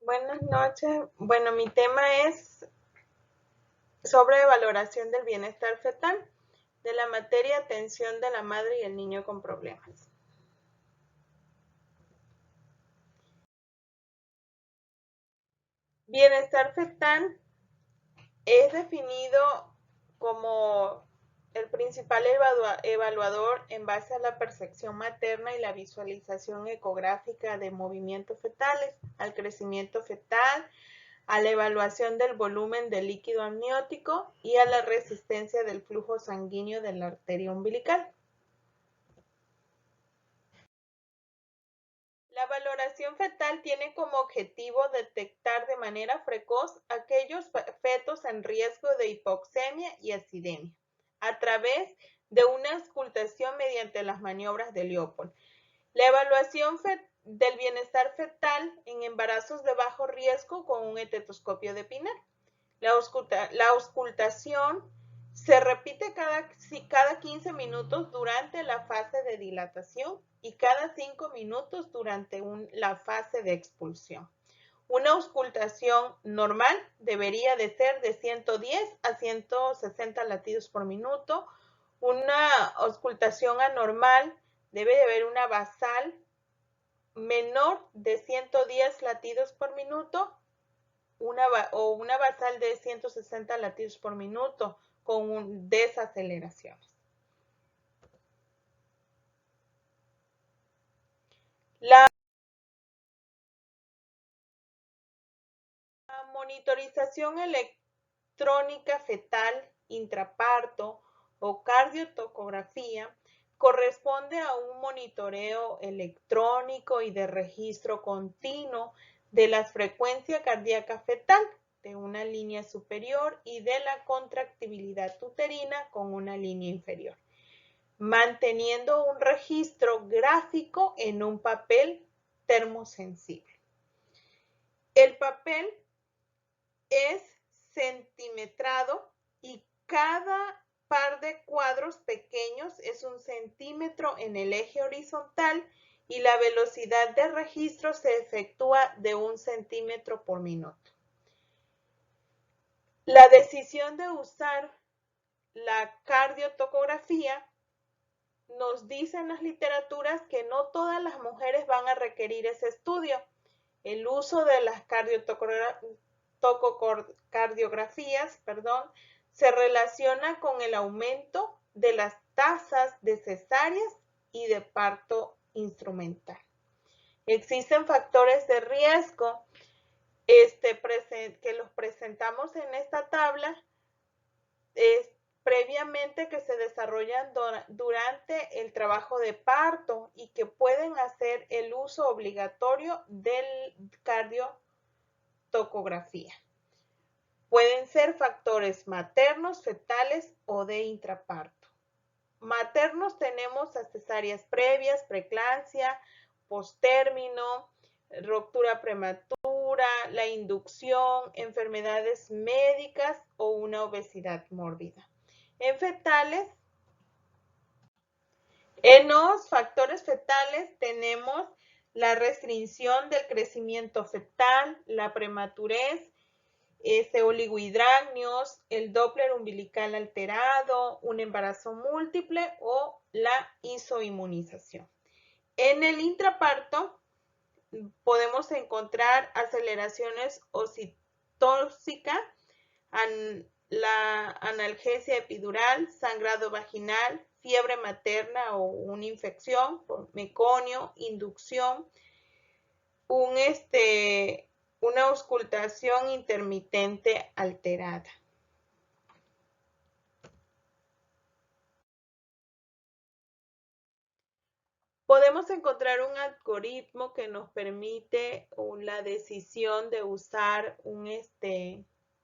Buenas noches. Bueno, mi tema es sobre valoración del bienestar fetal de la materia atención de la madre y el niño con problemas. Bienestar fetal es definido como el principal evaluador en base a la percepción materna y la visualización ecográfica de movimientos fetales, al crecimiento fetal, a la evaluación del volumen del líquido amniótico y a la resistencia del flujo sanguíneo de la arteria umbilical. La valoración fetal tiene como objetivo detectar de manera precoz aquellos fetos en riesgo de hipoxemia y acidemia a través de una auscultación mediante las maniobras de Leopold. La evaluación del bienestar fetal en embarazos de bajo riesgo con un estetoscopio de Pinel. La auscultación se repite cada 15 minutos durante la fase de dilatación y cada 5 minutos durante la fase de expulsión. Una auscultación normal debería de ser de 110 a 160 latidos por minuto. Una auscultación anormal debe de haber una basal menor de 110 latidos por minuto o una basal de 160 latidos por minuto con desaceleraciones. La monitorización electrónica fetal intraparto o cardiotocografía corresponde a un monitoreo electrónico y de registro continuo de la frecuencia cardíaca fetal de una línea superior y de la contractibilidad uterina con una línea inferior, manteniendo un registro gráfico en un papel termosensible. El papel es centimetrado y cada par de cuadros pequeños es 1 centímetro en el eje horizontal y la velocidad de registro se efectúa de 1 centímetro por minuto. La decisión de usar la cardiotocografía nos dicen las literaturas que no todas las mujeres van a requerir ese estudio. El uso de las cardiografías, se relaciona con el aumento de las tasas de cesáreas y de parto instrumental. Existen factores de riesgo que los presentamos en esta tabla previamente que se desarrollan durante el trabajo de parto y que pueden hacer el uso obligatorio del cardiotocografía. Pueden ser factores maternos, fetales o de intraparto. Maternos tenemos a cesáreas previas, preeclampsia, postérmino, ruptura prematura, la inducción, enfermedades médicas o una obesidad mórbida. En fetales, en los factores fetales tenemos la restricción del crecimiento fetal, la prematurez, oligohidramnios, el Doppler umbilical alterado, un embarazo múltiple o la isoinmunización. En el intraparto podemos encontrar aceleraciones oxitóxicas, la analgesia epidural, sangrado vaginal, fiebre materna o una infección por meconio, inducción, una auscultación intermitente alterada. Podemos encontrar un algoritmo que nos permite la decisión de usar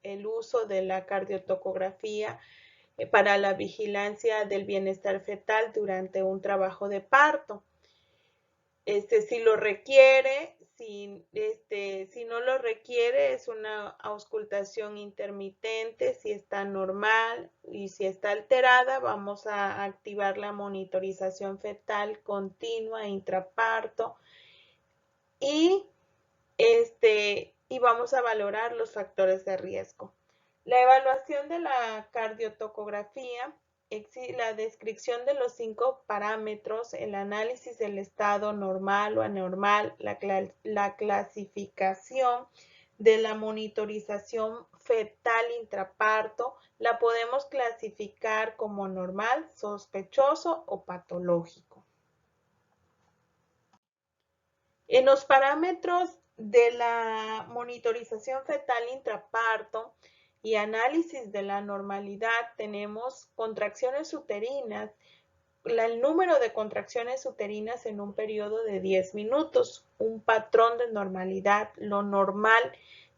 el uso de la cardiotocografía para la vigilancia del bienestar fetal durante un trabajo de parto. Si lo requiere, si no lo requiere, es una auscultación intermitente. Si está normal y si está alterada, vamos a activar la monitorización fetal continua intraparto y vamos a valorar los factores de riesgo. La evaluación de la cardiotocografía, la descripción de los 5 parámetros, el análisis del estado normal o anormal, la clasificación de la monitorización fetal intraparto, la podemos clasificar como normal, sospechoso o patológico. En los parámetros de la monitorización fetal intraparto y análisis de la normalidad tenemos contracciones uterinas, el número de contracciones uterinas en un periodo de 10 minutos, un patrón de normalidad. Lo normal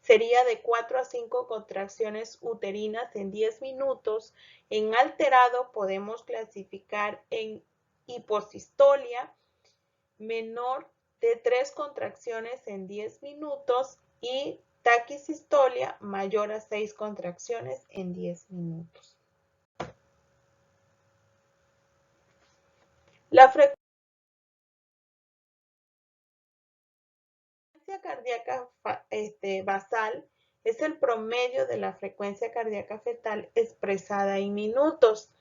sería de 4 a 5 contracciones uterinas en 10 minutos. En alterado podemos clasificar en hiposistolia menor de 3 contracciones en 10 minutos y taquisistolia mayor a 6 contracciones en 10 minutos. La frecuencia cardíaca basal es el promedio de la frecuencia cardíaca fetal expresada en minutos.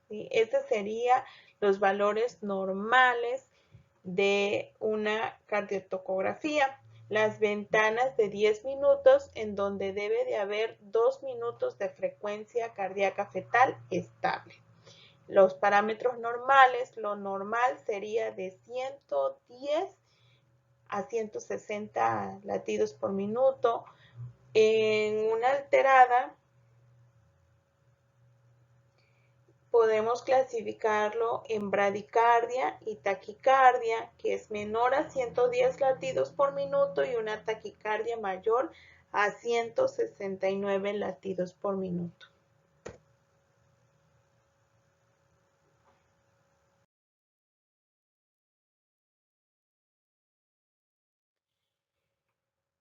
¿Sí? Esos serían los valores normales de una cardiotocografía. Las ventanas de 10 minutos en donde debe de haber 2 minutos de frecuencia cardíaca fetal estable. Los parámetros normales, lo normal sería de 110 a 160 latidos por minuto. En una alterada podemos clasificarlo en bradicardia y taquicardia, que es menor a 110 latidos por minuto, y una taquicardia mayor a 169 latidos por minuto.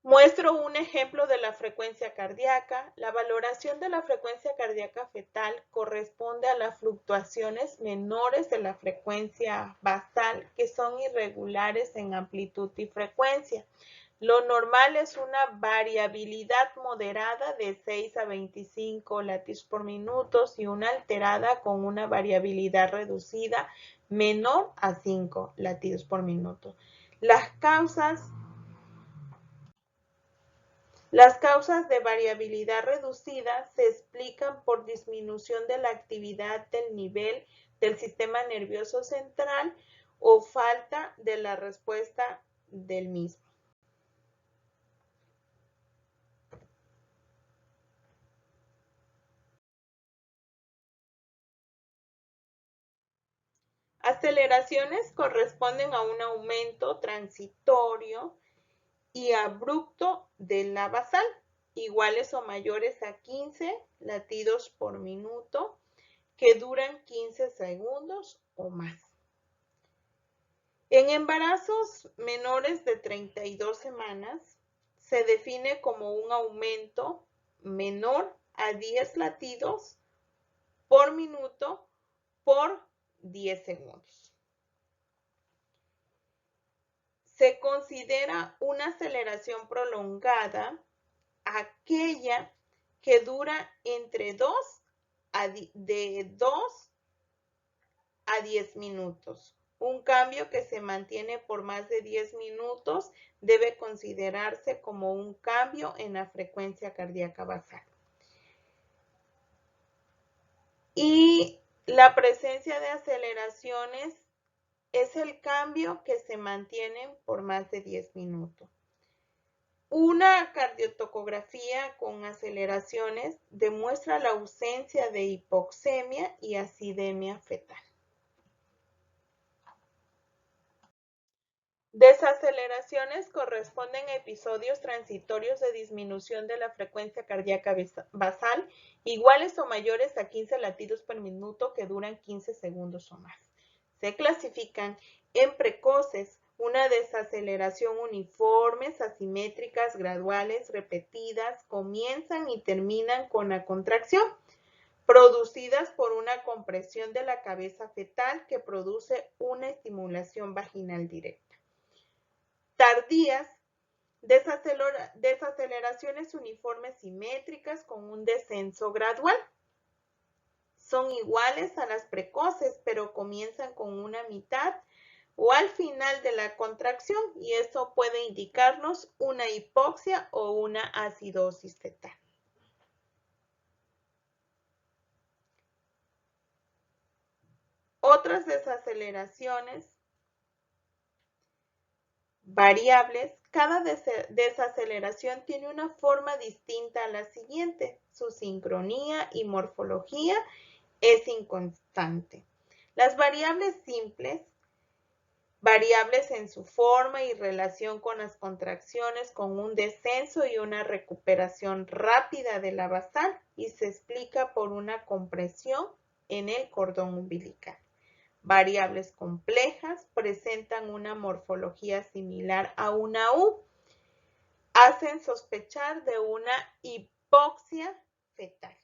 Muestro un ejemplo de la frecuencia cardíaca. La valoración de la frecuencia cardíaca fetal corresponde a las fluctuaciones menores de la frecuencia basal, que son irregulares en amplitud y frecuencia. Lo normal es una variabilidad moderada de 6 a 25 latidos por minuto y una alterada con una variabilidad reducida menor a 5 latidos por minuto. Las causas de variabilidad reducida se explican por disminución de la actividad del nivel del sistema nervioso central o falta de la respuesta del mismo. Aceleraciones corresponden a un aumento transitorio y abrupto de la basal, iguales o mayores a 15 latidos por minuto, que duran 15 segundos o más. En embarazos menores de 32 semanas, se define como un aumento menor a 10 latidos por minuto por 10 segundos. Se considera una aceleración prolongada aquella que dura entre de 2 a 10 minutos. Un cambio que se mantiene por más de 10 minutos debe considerarse como un cambio en la frecuencia cardíaca basal. Y la presencia de aceleraciones es el cambio que se mantiene por más de 10 minutos. Una cardiotocografía con aceleraciones demuestra la ausencia de hipoxemia y acidemia fetal. Desaceleraciones corresponden a episodios transitorios de disminución de la frecuencia cardíaca basal, iguales o mayores a 15 latidos por minuto, que duran 15 segundos o más. Se clasifican en precoces, una desaceleración uniformes, asimétricas, graduales, repetidas, comienzan y terminan con la contracción, producidas por una compresión de la cabeza fetal que produce una estimulación vaginal directa. Tardías, Desaceleraciones uniformes simétricas con un descenso gradual. Son iguales a las precoces, pero comienzan con una mitad o al final de la contracción y eso puede indicarnos una hipoxia o una acidosis fetal. Otras desaceleraciones variables, cada desaceleración tiene una forma distinta a la siguiente. Su sincronía y morfología es inconstante. Las variables simples, variables en su forma y relación con las contracciones, con un descenso y una recuperación rápida de la basal y se explica por una compresión en el cordón umbilical. Variables complejas presentan una morfología similar a una U. Hacen sospechar de una hipoxia fetal.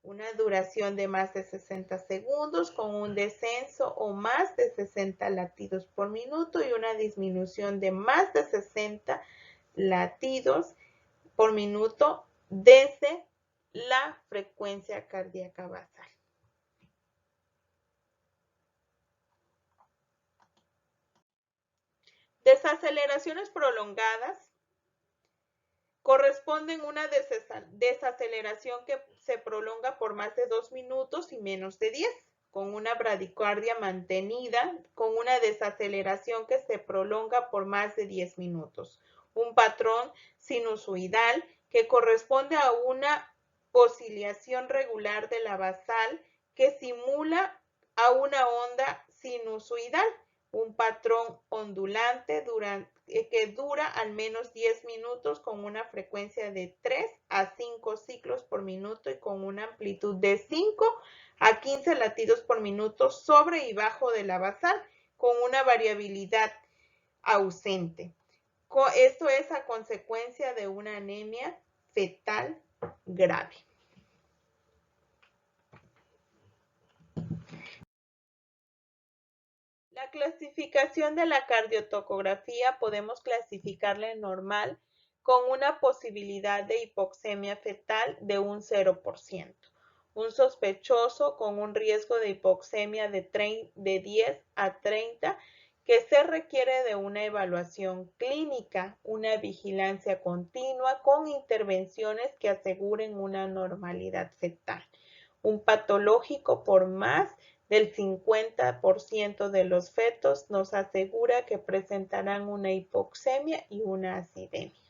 Una duración de más de 60 segundos con un descenso o más de 60 latidos por minuto y una disminución de más de 60 latidos por minuto desde la frecuencia cardíaca basal. Desaceleraciones prolongadas corresponden a una desaceleración que se prolonga por más de 2 minutos y menos de 10, con una bradicardia mantenida, con una desaceleración que se prolonga por más de 10 minutos. Un patrón sinusoidal que corresponde a una oscilación regular de la basal que simula a una onda sinusoidal. Un patrón ondulante que dura al menos 10 minutos con una frecuencia de 3 a 5 ciclos por minuto y con una amplitud de 5 a 15 latidos por minuto sobre y bajo de la basal, con una variabilidad ausente. Esto es a consecuencia de una anemia fetal grave. La clasificación de la cardiotocografía podemos clasificarla en normal con una posibilidad de hipoxemia fetal de un 0%, un sospechoso con un riesgo de hipoxemia de 10 a 30 que se requiere de una evaluación clínica, una vigilancia continua con intervenciones que aseguren una normalidad fetal. Un patológico por más del 50% de los fetos nos asegura que presentarán una hipoxemia y una acidemia.